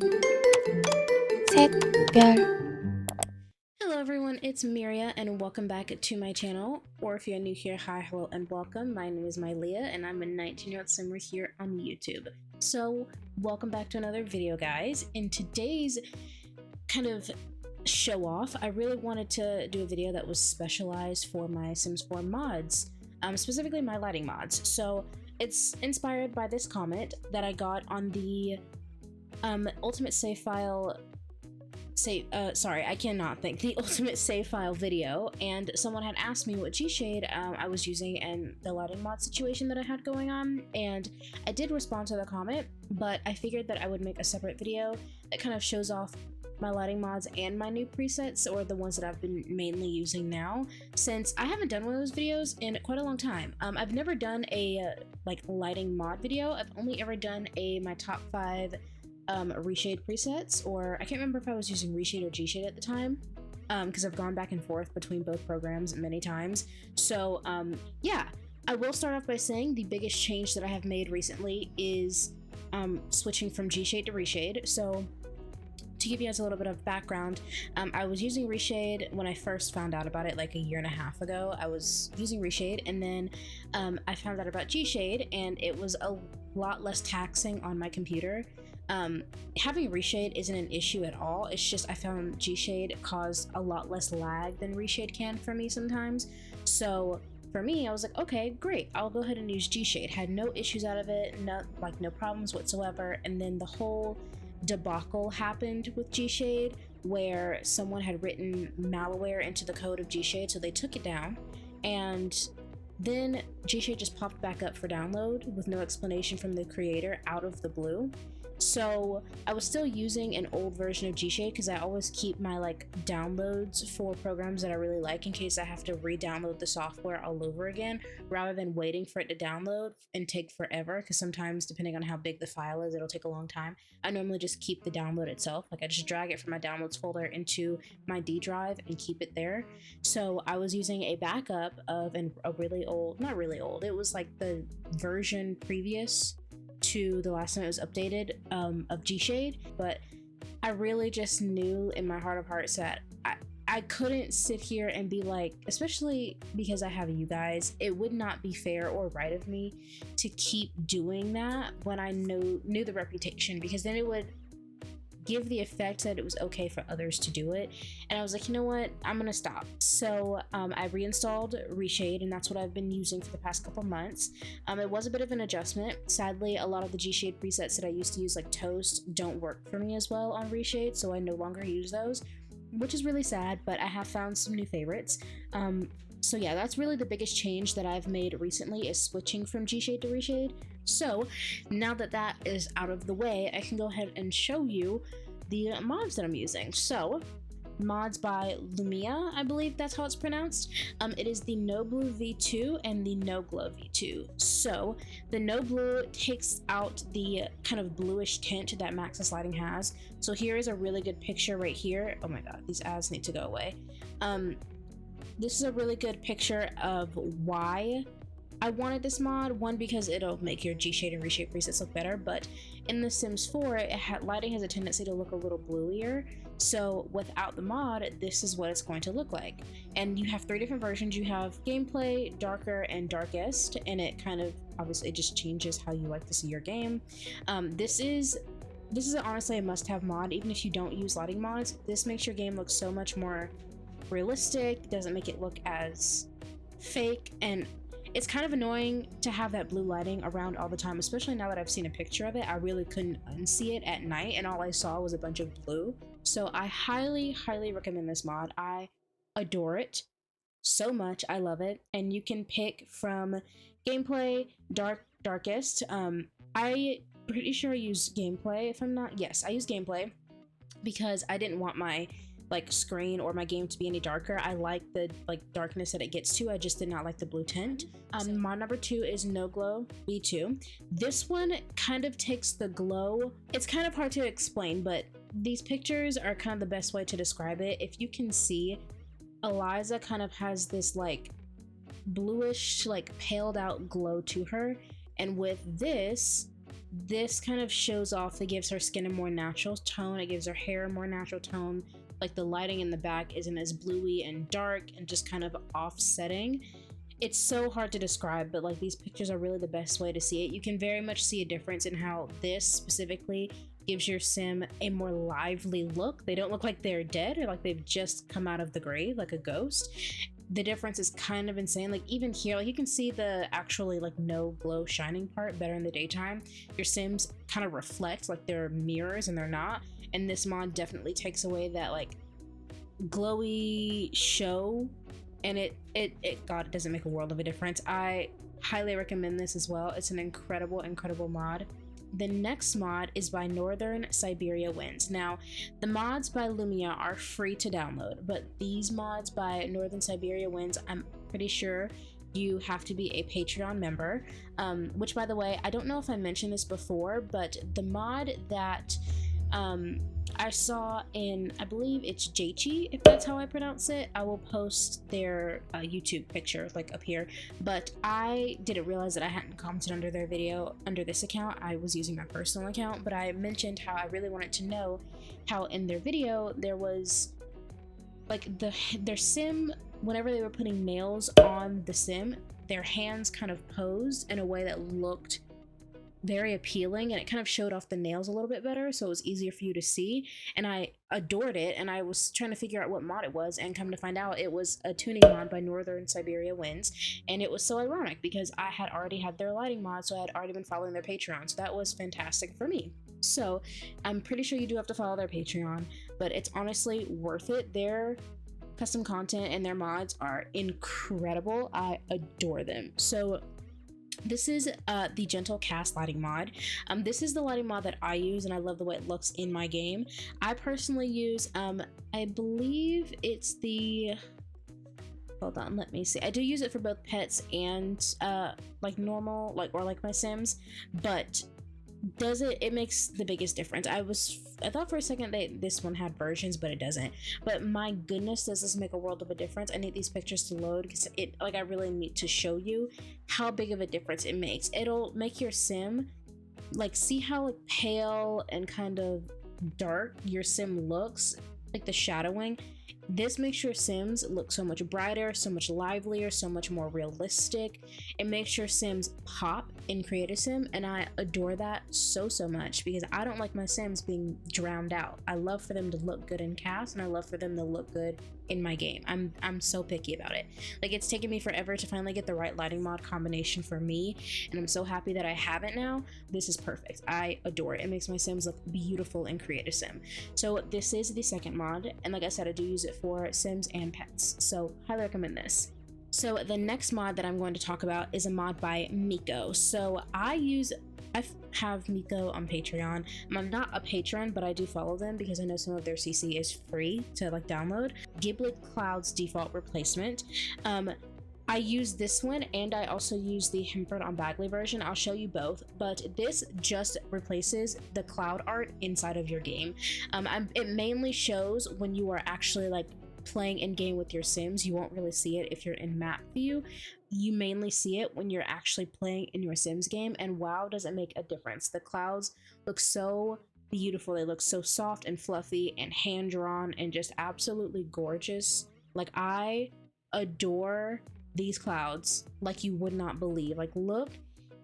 셋, 별. Hello everyone, it's Miria and welcome back to my channel. Or if you're new here, hi, hello, and welcome. My name is Mylia and I'm a 19-year-old swimmer here on YouTube. So welcome back to another video, guys. In today's kind of show off, I really wanted to do a video that was specialized for my Sims 4 mods, specifically my lighting mods. So it's inspired by this comment that I got on the ultimate save file sorry, I cannot think, the ultimate save file video, and someone had asked me what G-Shade I was using in the lighting mod situation that I had going on, and I did respond to the comment, but I figured that I would make a separate video that kind of shows off my lighting mods and my new presets, or the ones that I've been mainly using now, since I haven't done one of those videos in quite a long time. I've never done a like lighting mod video. I've only ever done my top 5 Reshade presets, or I can't remember if I was using Reshade or G-Shade at the time, because I've gone back and forth between both programs many times. So yeah, I will start off by saying the biggest change that I have made recently is switching from G-Shade to Reshade. So to give you guys a little bit of background, I was using Reshade when I first found out about it, like a year and a half ago. I was using Reshade, and then I found out about G-Shade, and it was a lot less taxing on my computer. Having Reshade isn't an issue at all. It's just I found G-Shade caused a lot less lag than Reshade can for me sometimes. So for me, I was like, okay, great, I'll go ahead and use G-Shade. Had no issues out of it, no problems whatsoever. And then the whole debacle happened with G-Shade, where someone had written malware into the code of G-Shade, so they took it down, and then G-Shade just popped back up for download with no explanation from the creator out of the blue. So I was still using an old version of G-Shade because I always keep my downloads for programs that I really like in case I have to re-download the software all over again, rather than waiting for it to download and take forever, because sometimes depending on how big the file is, it'll take a long time. I normally just keep the download itself. I just drag it from my downloads folder into my D drive and keep it there. So I was using a backup of a really old, not really old, it was like the version previous to the last time it was updated of G-Shade, but I really just knew in my heart of hearts that I couldn't sit here and be like, especially because I have you guys, it would not be fair or right of me to keep doing that when I knew the reputation, because then it would give the effect that it was okay for others to do it. And I was like, you know what, I'm gonna stop. So I reinstalled Reshade, and that's what I've been using for the past couple months. It was a bit of an adjustment. Sadly, a lot of the G-Shade presets that I used to use, like Toast, don't work for me as well on Reshade, so I no longer use those, which is really sad, but I have found some new favorites. So yeah, that's really the biggest change that I've made recently, is switching from G-Shade to Reshade. So now that that is out of the way, I can go ahead and show you the mods that I'm using. So mods by Lumia, I believe that's how it's pronounced. It is the No Blue V2 and the No Glow V2. So the No Blue takes out the kind of bluish tint that Max's lighting has. So here is a really good picture right here. Oh my god, these ads need to go away. This is a really good picture of why I wanted this mod. One, because it'll make your G-Shade and Reshade presets look better, but in The Sims 4, lighting has a tendency to look a little bluier, so without the mod, this is what it's going to look like. And you have 3 different versions. You have gameplay, darker, and darkest, and it kind of, obviously, it just changes how you like to see your game. This is honestly a must-have mod, even if you don't use lighting mods. This makes your game look so much more realistic, doesn't make it look as fake, and it's kind of annoying to have that blue lighting around all the time, especially now that I've seen a picture of it. I really couldn't unsee it at night, and all I saw was a bunch of blue. So I highly, highly recommend this mod. I adore it so much. I love it. And you can pick from gameplay, darkest. I pretty sure I use gameplay. If I'm not, yes, I use gameplay because I didn't want my screen or my game to be any darker. I like the darkness that it gets to. I just did not like the blue tint. Mod number 2 is No Glow V2. This one kind of takes the glow. It's kind of hard to explain, but these pictures are kind of the best way to describe it. If you can see, Eliza kind of has this bluish, paled out glow to her, and with this, this kind of shows off, it gives her skin a more natural tone, it gives her hair a more natural tone. Like the lighting in the back isn't as bluey and dark and just kind of offsetting. It's so hard to describe, but like these pictures are really the best way to see it. You can very much see a difference in how this specifically gives your sim a more lively look. They don't look like they're dead or like they've just come out of the grave like a ghost. The difference is kind of insane. Like even here, like you can see the actually like no glow shining part better in the daytime. Your sims kind of reflect like they're mirrors and they're not. And this mod definitely takes away that like glowy show, and it God, it doesn't make a world of a difference. I highly recommend this as well. It's an incredible mod. The next mod is by Northern Siberia Winds. Now, the mods by Lumia are free to download, but these mods by Northern Siberia Winds, I'm pretty sure you have to be a Patreon member, which by the way, I don't know if I mentioned this before, but the mod that I saw in, I believe it's Jaichi, if that's how I pronounce it. I will post their YouTube picture like up here, but I didn't realize that I hadn't commented under their video under this account. I was using my personal account, but I mentioned how I really wanted to know how in their video there was like their sim, whenever they were putting nails on the sim, their hands kind of posed in a way that looked very appealing, and it kind of showed off the nails a little bit better, so it was easier for you to see, and I adored it. And I was trying to figure out what mod it was, and come to find out it was a tuning mod by Northern Siberia Winds. And it was so ironic because I had already had their lighting mod, so I had already been following their Patreon, so that was fantastic for me. So I'm pretty sure you do have to follow their Patreon, but it's honestly worth it. Their custom content and their mods are incredible. I adore them. So this is the Gentle Cast lighting mod. This is the lighting mod that I use, and I love the way it looks in my game. I personally use, I believe it's the, hold on, let me see. I do use it for both pets and like normal, like, or like my sims, but it makes the biggest difference. I thought for a second that this one had versions, but it doesn't. But my goodness, does this make a world of a difference. I need these pictures to load because it, like, I really need to show you how big of a difference it makes. It'll make your sim, like, see how like pale and kind of dark your sim looks, like the shadowing. This makes your sims look so much brighter, so much livelier, so much more realistic. It makes your sims pop in Create a Sim, and I adore that so much because I don't like my sims being drowned out. I love for them to look good in cast, and I love for them to look good in my game. I'm so picky about it. Like, it's taken me forever to finally get the right lighting mod combination for me, and I'm so happy that I have it now. This is perfect. I adore it. It makes my sims look beautiful in Create a Sim. So this is the second mod, and like I said, I do use it for sims and pets, so highly recommend this. So the next mod that I'm going to talk about is a mod by Miko. So I have Miko on Patreon. I'm not a patron, but I do follow them because I know some of their CC is free to like download. Ghibli Cloud's default replacement. I use this one, and I also use the Hemford on Bagley version. I'll show you both, but this just replaces the cloud art inside of your game. It mainly shows when you are actually like playing in game with your sims. You won't really see it if you're in map view. You mainly see it when you're actually playing in your sims game, and wow, does it make a difference. The clouds look so beautiful. They look so soft and fluffy and hand drawn and just absolutely gorgeous. Like, I adore these clouds like you would not believe. Like, look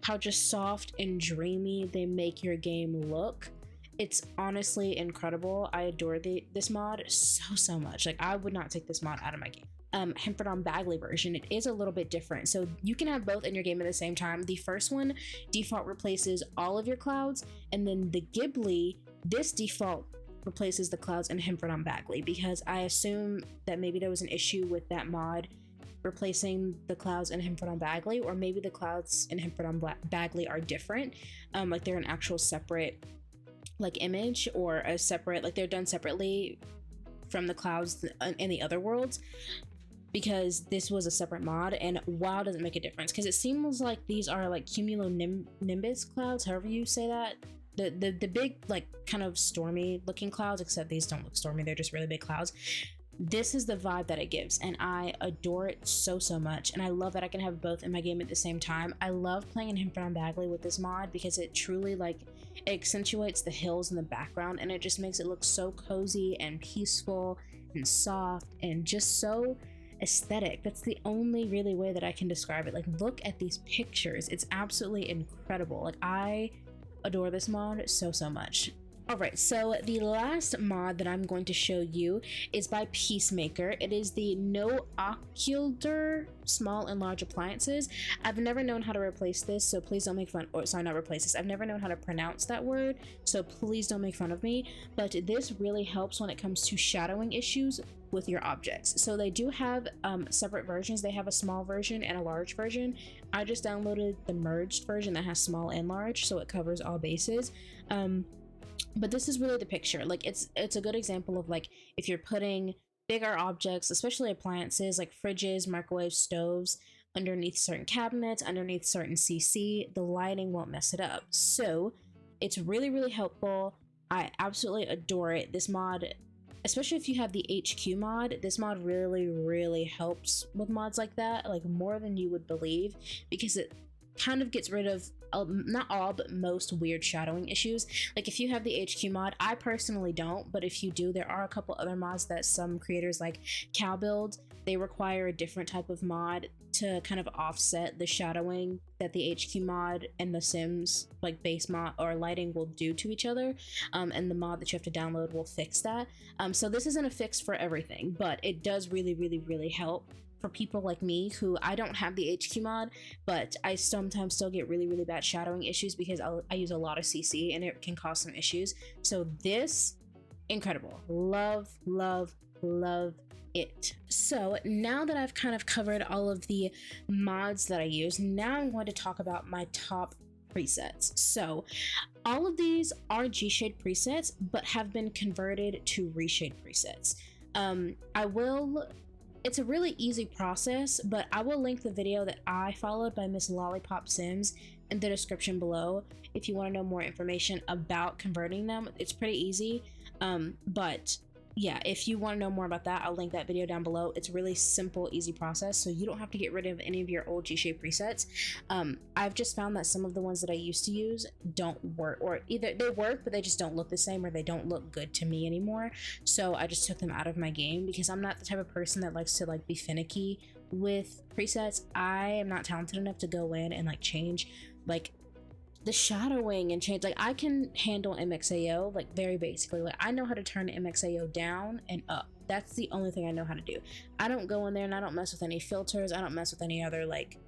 how just soft and dreamy they make your game look. It's honestly incredible. I adore this mod so much. Like, I would not take this mod out of my game. Hemford on Bagley version, it is a little bit different, so you can have both in your game at the same time. The first one default replaces all of your clouds, and then the Ghibli, this default replaces the clouds in Hemford on Bagley, because I assume that maybe there was an issue with that mod replacing the clouds in Hemford on Bagley, or maybe the clouds in Hemford on Bagley are different, like they're an actual separate like image, or a separate, like they're done separately from the clouds in the other worlds, because this was a separate mod. And wow, does it make a difference, because it seems like these are like cumulonimbus clouds, however you say that, the big like kind of stormy looking clouds, except these don't look stormy, they're just really big clouds. this is the vibe that it gives, and I adore it so much. And I love that I can have both in my game at the same time. I love playing in Hempbound Bagley with this mod because it truly like it accentuates the hills in the background, and it just makes it look so cozy and peaceful and soft and just so aesthetic. That's the only really way that I can describe it. Like, look at these pictures, it's absolutely incredible. Like, I adore this mod so much. Alright, so the last mod that I'm going to show you is by Peacemaker. It is the No Ocular Small and Large Appliances. I've never known how to replace this, so please don't make fun, or sorry, not replace this. I've never known how to pronounce that word, so please don't make fun of me. But this really helps when it comes to shadowing issues with your objects. So they do have separate versions. They have a small version and a large version. I just downloaded the merged version that has small and large, so it covers all bases. But this is really the picture. Like, it's a good example of like if you're putting bigger objects, especially appliances like fridges, microwaves, stoves, underneath certain cabinets, underneath certain CC, the lighting won't mess it up. So it's really helpful. I absolutely adore it. This mod, especially if you have the HQ mod, this mod really helps with mods like that, like more than you would believe, because it kind of gets rid of not all but most weird shadowing issues. Like, if you have the HQ mod, I personally don't, but if you do, there are a couple other mods that some creators like Cowbuild, they require a different type of mod to kind of offset the shadowing that the HQ mod and the Sims like base mod or lighting will do to each other, and the mod that you have to download will fix that. So this isn't a fix for everything, but it does really help for people like me who I don't have the HQ mod, but I sometimes still get really bad shadowing issues because I use a lot of CC and it can cause some issues. So this, incredible. Love it. So now that I've kind of covered all of the mods that I use, now I'm going to talk about my top presets. So all of these are G-Shade presets, but have been converted to Reshade presets. It's a really easy process, but I will link the video that I followed by Miss Lollipop Sims in the description below if you want to know more information about converting them. It's pretty easy, but yeah, if you want to know more about that, I'll link that video down below. It's a really simple, easy process, so you don't have to get rid of any of your old G-Shade presets. I've just found that some of the ones that I used to use don't work, or either they work, but they just don't look the same, or they don't look good to me anymore. So I just took them out of my game because I'm not the type of person that likes to like be finicky with presets. I am not talented enough to go in and like change like the shadowing and change. Like, I can handle MXAO like very basically. Like, I know how to turn MXAO down and up. That's the only thing I know how to do. I don't go in there and I don't mess with any filters. I don't mess with any other like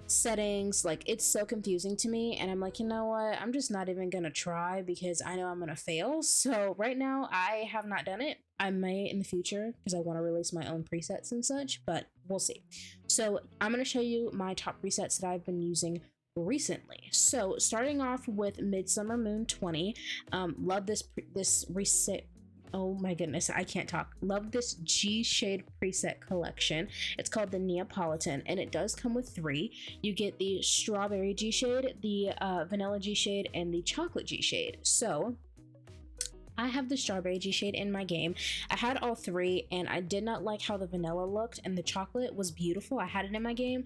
settings. Like, it's so confusing to me, and I'm like, you know what, I'm just not even gonna try because I know I'm gonna fail. So right now I have not done it. I may in the future because I want to release my own presets and such, but we'll see. So I'm gonna show you my top presets that I've been using recently. So starting off with Midsummer Moon 20, love this reset. Oh my goodness, I can't talk. Love this G-Shade preset collection. It's called the Neapolitan, and it does come with 3. You get the strawberry G-Shade, the vanilla G-Shade, and the chocolate G-Shade. So I have the strawberry G-Shade in my game. I had all 3, and I did not like how the vanilla looked, and the chocolate was beautiful. I had it in my game,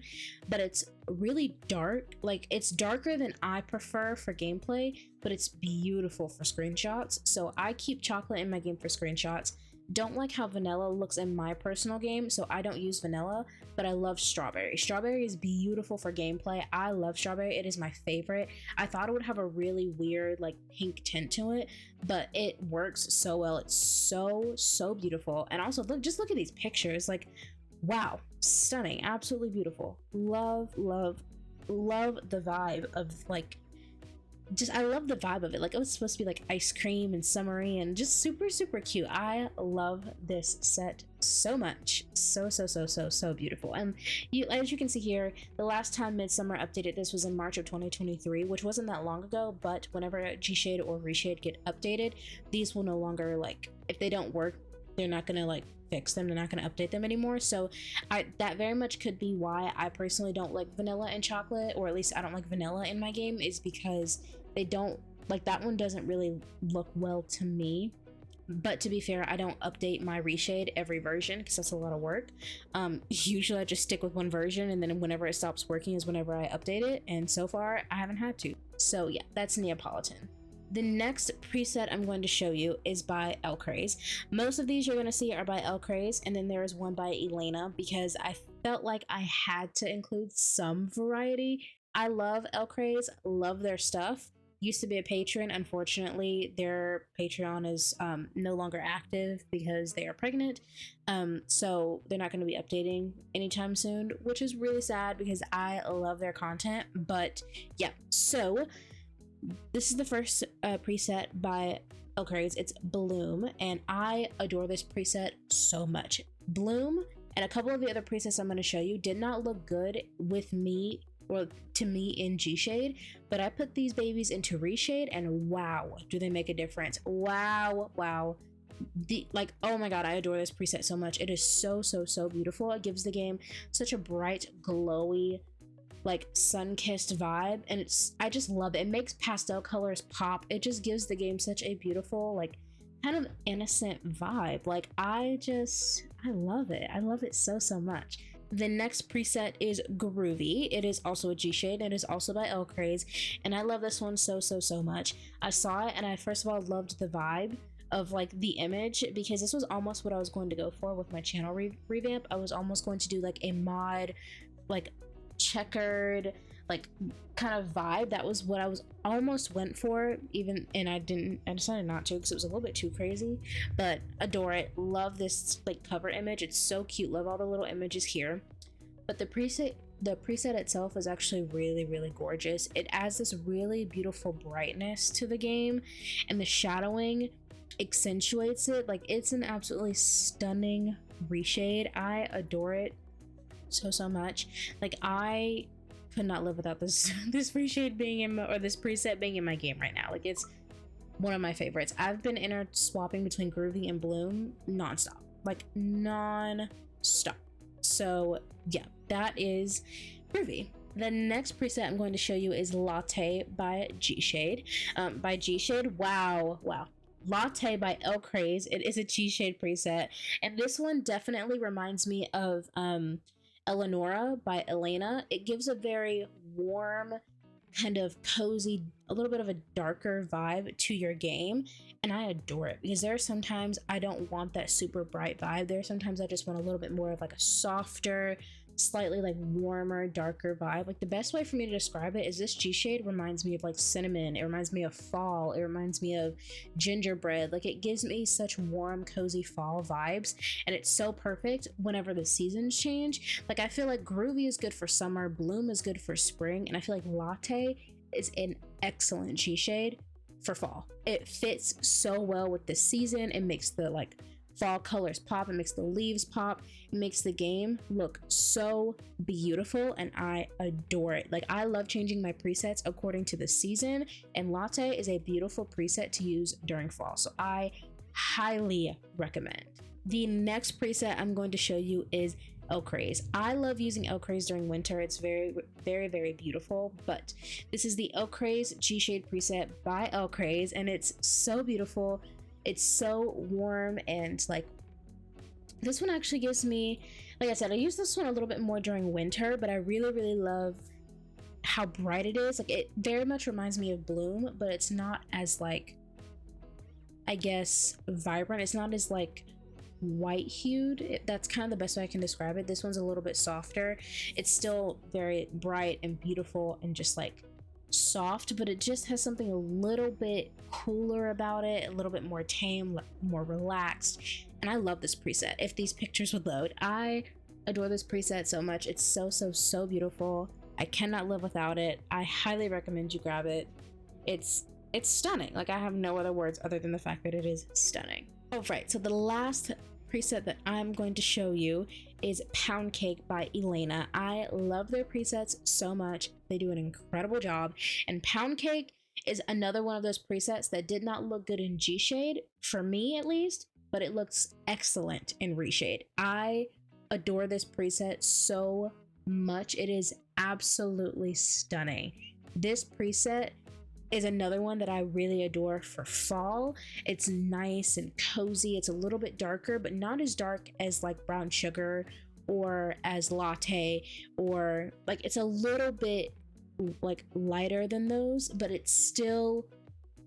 but it's really dark. Like, it's darker than I prefer for gameplay, but it's beautiful for screenshots. So I keep chocolate in my game for screenshots. Don't like how vanilla looks in my personal game, so I don't use vanilla, but I love strawberry. Strawberry is beautiful for gameplay. I love strawberry. It is my favorite. I thought it would have a really weird like pink tint to it, but it works so well. It's so beautiful. And also just look at these pictures. Like, wow, stunning, absolutely beautiful. Love the vibe of like, I love the vibe of it. Like, it was supposed to be like ice cream and summery and just super cute. I love this set so much. So beautiful. And as you can see here, the last time Midsummer updated this was in March of 2023, which wasn't that long ago, but whenever G-Shade or Reshade get updated, these will no longer, like, if they don't work, they're not gonna like fix them. They're not going to update them anymore. So that very much could be why I personally don't like vanilla and chocolate, or at least I don't like vanilla in my game, is because they don't like, that one doesn't really look well to me. But to be fair, I don't update my Reshade every version because that's a lot of work. Usually I just stick with one version, and then whenever it stops working is whenever I update it, and so far I haven't had to. So yeah, that's Neapolitan. The next preset I'm going to show you is by Elcraze. Most of these you're going to see are by Elcraze, and then there is one by Elena because I felt like I had to include some variety. I love Elcraze, love their stuff. Used to be a patron. Unfortunately, their Patreon is no longer active because they are pregnant. So they're not going to be updating anytime soon, which is really sad because I love their content. But yeah, so this is the first preset by Elcraze. It's Bloom, and I adore this preset so much. Bloom and a couple of the other presets I'm going to show you did not look good with me, or to me, in G-Shade, but I put these babies into Reshade, and wow, do they make a difference. Wow. Like, oh my god, I adore this preset so much. It is so beautiful. It gives the game such a bright, glowy, like sun-kissed vibe, and I just love it. It makes pastel colors pop. It just gives the game such a beautiful, like, kind of innocent vibe. Like, I love it. I love it so much. The next preset is Groovy. It is also a G-Shade. It is also by Elcraze, and I love this one so much. I saw it and I first of all loved the vibe of like the image, because this was almost what I was going to go for with my channel revamp. I was almost going to do like a mod, like checkered, like kind of vibe. That was what I was almost went for, even, and I decided not to because it was a little bit too crazy. But adore it, love this like cover image. It's so cute, love all the little images here. But the preset itself is actually really gorgeous. It adds this really beautiful brightness to the game, and the shadowing accentuates it. Like, it's an absolutely stunning Reshade. I adore it so much. Like, I could not live without this Reshade being in my, or this preset being in my game right now. Like, it's one of my favorites. I've been swapping between Groovy and Bloom nonstop, like non-stop. So yeah, that is Groovy. The next preset I'm going to show you is Latte by G-Shade. Wow. Latte by Elcraze. It is a G-Shade preset, and this one definitely reminds me of Eleonora by Elena. It gives a very warm, kind of cozy, a little bit of a darker vibe to your game, and I adore it because there are sometimes I don't want that super bright vibe. There are sometimes I just want a little bit more of like a softer, slightly like warmer, darker vibe. Like, the best way for me to describe it is this G-Shade reminds me of like cinnamon. It reminds me of fall. It reminds me of gingerbread. Like, it gives me such warm, cozy fall vibes, and it's so perfect whenever the seasons change. Like, I feel like Groovy is good for summer, Bloom is good for spring, and I feel like Latte is an excellent G-Shade for fall. It fits so well with the season. It makes the like fall colors pop, it makes the leaves pop, it makes the game look so beautiful, and I adore it. Like, I love changing my presets according to the season, and Latte is a beautiful preset to use during fall, so I highly recommend. The next preset I'm going to show you is Elcraze. I love using Elcraze during winter. It's very beautiful, but this is the Elcraze G-Shade preset by Elcraze, and it's so beautiful. It's so warm, and like, this one actually gives me, like I said, I use this one a little bit more during winter, but I really love how bright it is. Like, it very much reminds me of Bloom, but it's not as like, I guess, vibrant. It's not as like white hued. That's kind of the best way I can describe it. This one's a little bit softer. It's still very bright and beautiful and just like soft, but it just has something a little bit cooler about it, a little bit more tame, more relaxed, and I love this preset. If these pictures would load, I adore this preset so much. It's so beautiful. I cannot live without it. I highly recommend you grab it. It's stunning. Like, I have no other words other than the fact that it is stunning. All right, so the last preset that I'm going to show you is Pound Cake by Elena. I love their presets so much. They do an incredible job, and Pound Cake is another one of those presets that did not look good in G-Shade, for me at least, but it looks excellent in Reshade. I adore this preset so much. It is absolutely stunning. This preset is another one that I really adore for fall. It's nice and cozy. It's a little bit darker, but not as dark as like brown sugar or as latte, or like it's a little bit like lighter than those, but it's still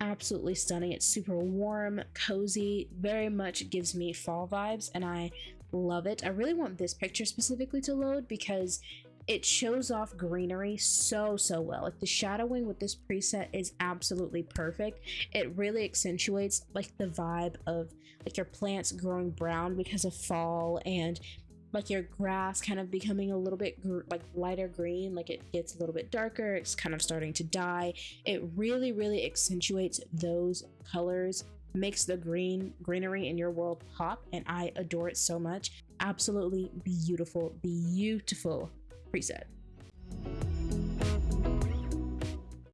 absolutely stunning. It's super warm, cozy, very much gives me fall vibes, and I love it. I really want this picture specifically to load because it shows off greenery so well. Like the shadowing with this preset is absolutely perfect. It really accentuates like the vibe of like your plants growing brown because of fall, and like your grass kind of becoming a little bit like lighter green, like it gets a little bit darker, it's kind of starting to die. It really accentuates those colors, makes the greenery in your world pop, and I adore it so much. Absolutely beautiful preset.